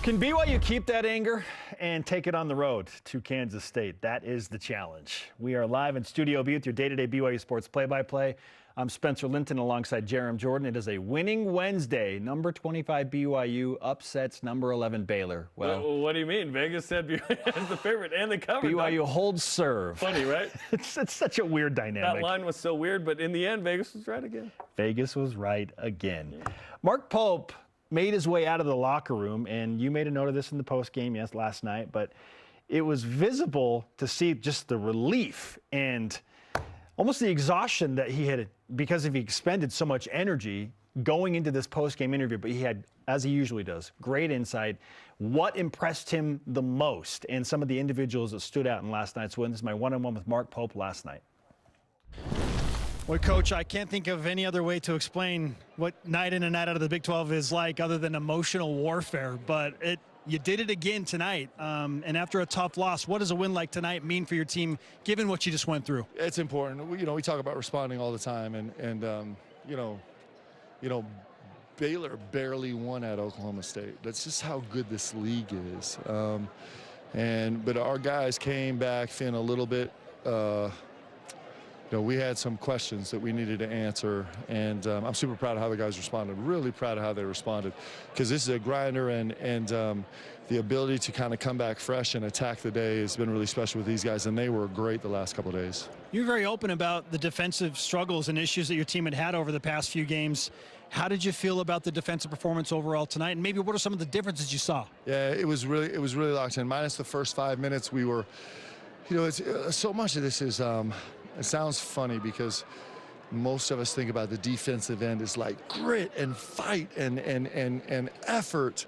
Can BYU keep that anger and take it on the road to Kansas State? That is the challenge. We are live in Studio B with your day-to-day BYU sports play-by-play. I'm Spencer Linton alongside Jerem Jordan. It is a winning Wednesday. Number 25 BYU upsets number 11 Baylor. Well, what do you mean? Vegas said BYU is the favorite and the cover. BYU holds serve. Funny, right? It's such a weird dynamic. That line was so weird, but in the end, Vegas was right again. Vegas was right again. Yeah. Mark Pope made his way out of the locker room, and you made a note of this in the postgame, last night, but it was visible to see just the relief and almost the exhaustion that he had because he expended so much energy going into this postgame interview. But he had, as he usually does, great insight. What impressed him the most and some of the individuals that stood out in last night's win. This is my one-on-one with Mark Pope last night. Well, Coach, I can't think of any other way to explain what night in and night out of the Big 12 is like other than emotional warfare. But you did it again tonight. And after a tough loss, what does a win like tonight mean for your team, given what you just went through? It's important. We talk about responding all the time. And Baylor barely won at Oklahoma State. That's just how good this league is. But our guys came back feeling a little bit we had some questions that we needed to answer, and I'm super proud of how the guys responded. Really proud of how they responded, because this is a grinder, and the ability to kind of come back fresh and attack the day has been really special with these guys, and they were great the last couple of days. You're very open about the defensive struggles and issues that your team had over the past few games. How did you feel about the defensive performance overall tonight, and maybe what are some of the differences you saw? Yeah, it was really locked in. Minus the first 5 minutes, we were, it's so much of this is. It sounds funny because most of us think about the defensive end as like grit and fight and effort.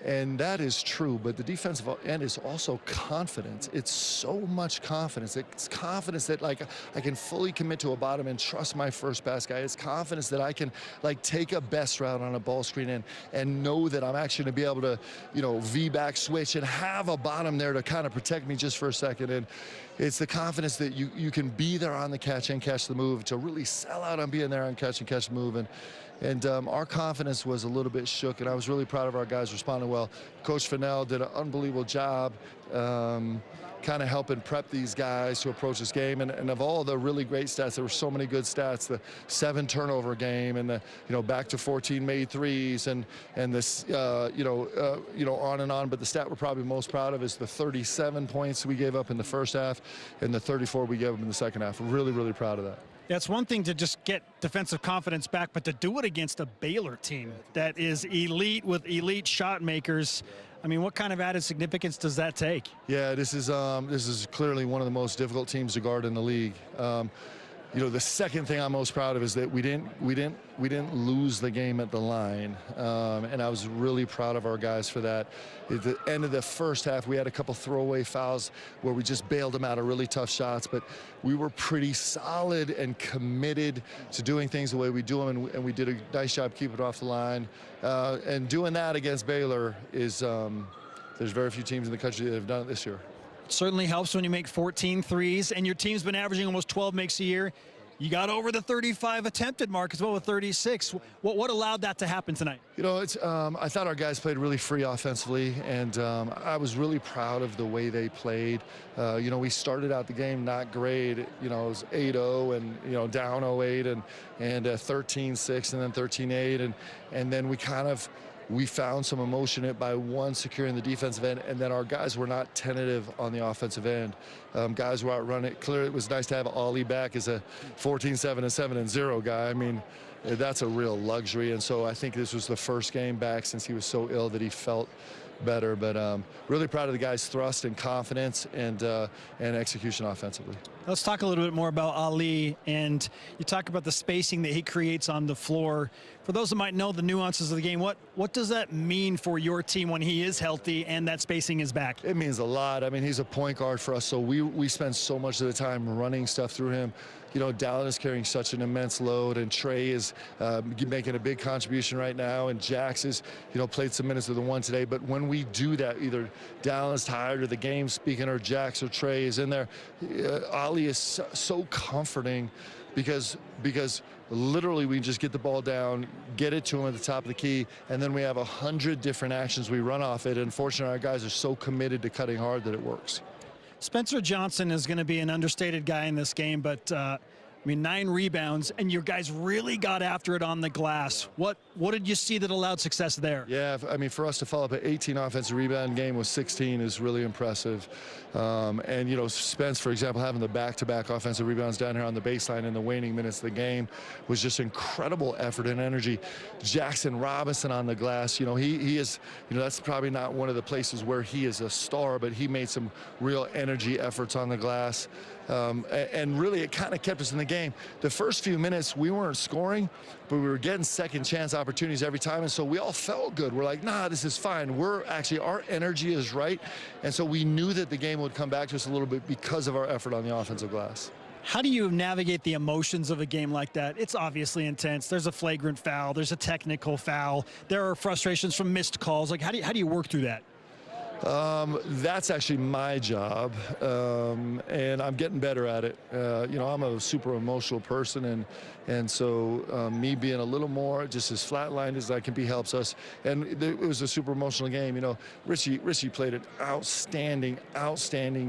And that is true, but the defensive end is also confidence. It's so much confidence. It's confidence that, like, I can fully commit to a bottom and trust my first pass guy. It's confidence that I can, like, take a best route on a ball screen and know that I'm actually going to be able to, V-back switch and have a bottom there to kind of protect me just for a second. And it's the confidence that you can be there on the catch and catch the move, to really sell out on being there on catch and catch the move. And our confidence was a little bit shook, and I was really proud of our guys responding well. Coach Fennell did an unbelievable job kind of helping prep these guys to approach this game. And of all the really great stats, there were so many good stats, the 7 turnover game and the, back to 14 made threes and this, on and on. But the stat we're probably most proud of is the 37 points we gave up in the first half and the 34 we gave them in the second half. We're really, really proud of that. Yeah, it's one thing to just get defensive confidence back, but to do it against a Baylor team that is elite with elite shot makers, I mean, what kind of added significance does that take? Yeah, this is clearly one of the most difficult teams to guard in the league. The second thing I'm most proud of is that we didn't lose the game at the line, and I was really proud of our guys for that. At the end of the first half, we had a couple throwaway fouls where we just bailed them out of really tough shots, but we were pretty solid and committed to doing things the way we do them, and we did a nice job keeping it off the line. And doing that against Baylor is there's very few teams in the country that have done it this year. Certainly helps when you make 14 threes, and your team's been averaging almost 12 makes a year. You got over the 35 attempted mark as well with 36. What allowed that to happen tonight? I thought our guys played really free offensively, and I was really proud of the way they played. We started out the game not great. It was 8-0 and, down 0-8 and 13-6 and then 13-8. And then we found some emotion by one securing the defensive end, and then our guys were not tentative on the offensive end. Guys were out running. Clearly, it was nice to have Aly back as a 14-7 and 7-0 guy. I mean, that's a real luxury, and so I think this was the first game back since he was so ill that he felt better. But really proud of the guys' thrust and confidence and execution offensively. Let's talk a little bit more about Aly, and you talk about the spacing that he creates on the floor. For those that might know the nuances of the game, what does that mean for your team when he is healthy and that spacing is back? It means a lot. I mean, he's a point guard for us, so we spend so much of the time running stuff through him. Dallin is carrying such an immense load, and Trey is making a big contribution right now, and Jax is, played some minutes of the one today. But when we do that, either Dallin is tired or the game's speaking, or Jax or Trey is in there, Aly is so comforting because literally we just get the ball down, get it to them at the top of the key, and then we have 100 different actions we run off it. And fortunately, our guys are so committed to cutting hard that it works. Spencer Johnson is going to be an understated guy in this game, but 9 rebounds, and your guys really got after it on the glass. What did you see that allowed success there? Yeah, I mean, for us to follow up an 18 offensive rebound game with 16 is really impressive. And, you know, Spence, for example, having the back-to-back offensive rebounds down here on the baseline in the waning minutes of the game was just incredible effort and energy. Jackson Robinson on the glass, you know, he is, you know, that's probably not one of the places where he is a star, but he made some real energy efforts on the glass. And really, it kind of kept us in the game. The first few minutes, we weren't scoring, but we were getting second chance opportunities every time. And so we all felt good. We're like, nah, this is fine. Our energy is right. And so we knew that the game would come back to us a little bit because of our effort on the offensive glass. How do you navigate the emotions of a game like that? It's obviously intense. There's a flagrant foul. There's a technical foul. There are frustrations from missed calls. Like, how do you work through that? That's actually my job, and I'm getting better at it. You know, I'm a super emotional person, and so me being a little more just as flatlined as I can be helps us. And it was a super emotional game. You know, Richie played an outstanding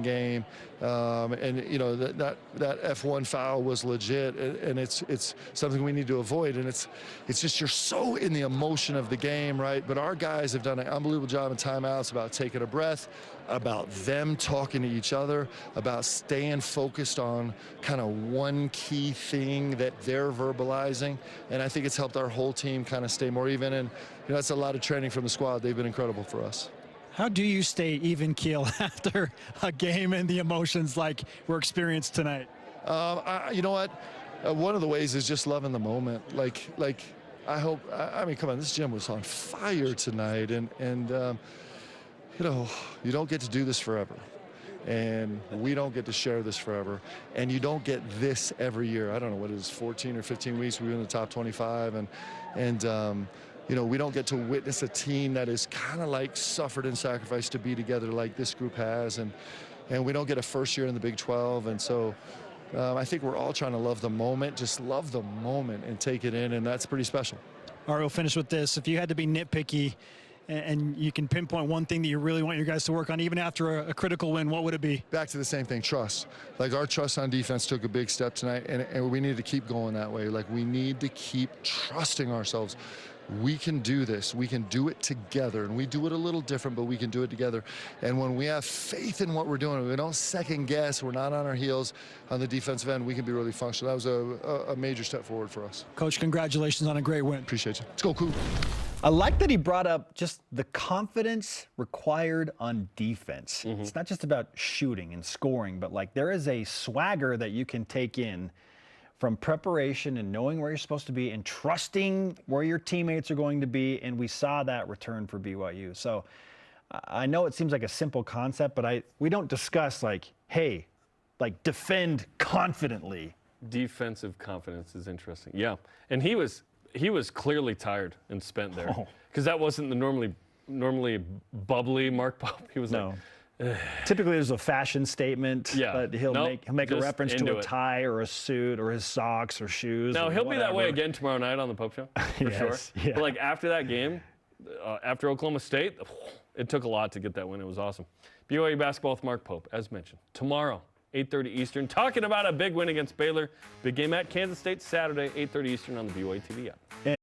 game, and you know that F1 foul was legit, and it's something we need to avoid. And it's just you're so in the emotion of the game, right? But our guys have done an unbelievable job in timeouts about taking a breath, about them talking to each other, about staying focused on kind of one key thing that they're verbalizing. And I think it's helped our whole team kind of stay more even. And you know, that's a lot of training from the squad. They've been incredible for us. How do you stay even keel after a game and the emotions like were experienced tonight? You know what? One of the ways is just loving the moment. Like I mean, come on, this gym was on fire tonight, and you know, you don't get to do this forever, and we don't get to share this forever, and you don't get this every year. I don't know what it is, 14 or 15 weeks we've been in the top 25, and you know, we don't get to witness a team that is kind of like suffered and sacrificed to be together like this group has, and we don't get a first year in the Big 12, and so I think we're all trying to love the moment, just love the moment and take it in, and that's pretty special. All right, we'll finish with this. If you had to be nitpicky, and you can pinpoint one thing that you really want your guys to work on, even after a critical win, what would it be? Back to the same thing, trust. Like, our trust on defense took a big step tonight, and we need to keep going that way. Like, we need to keep trusting ourselves. We can do this. We can do it together, and we do it a little different, but we can do it together. And when we have faith in what we're doing, we don't second guess, we're not on our heels on the defensive end, we can be really functional. That was a major step forward for us. Coach, congratulations on a great win. Appreciate you. Let's go, Coop. I like that he brought up just the confidence required on defense. Mm-hmm. It's not just about shooting and scoring, but like there is a swagger that you can take in from preparation and knowing where you're supposed to be and trusting where your teammates are going to be. And we saw that return for BYU. So I know it seems like a simple concept, but we don't discuss like, hey, like defend confidently. Defensive confidence is interesting. Yeah. And he was clearly tired and spent there, because that wasn't the normally bubbly Mark Pope. He was No. like, Typically, there's a fashion statement, Yeah. but he'll make a just reference to into a it. tie or a suit or his socks or shoes. now or he'll be that way whatever. again tomorrow night on the Pope Show, for Yes, sure. yeah. But like after that game, after Oklahoma State, it took a lot to get that win. It was awesome. BYU basketball with Mark Pope, as mentioned, tomorrow, 8:30 Eastern, talking about a big win against Baylor. Big game at Kansas State Saturday, 8:30 Eastern on the BYU TV app.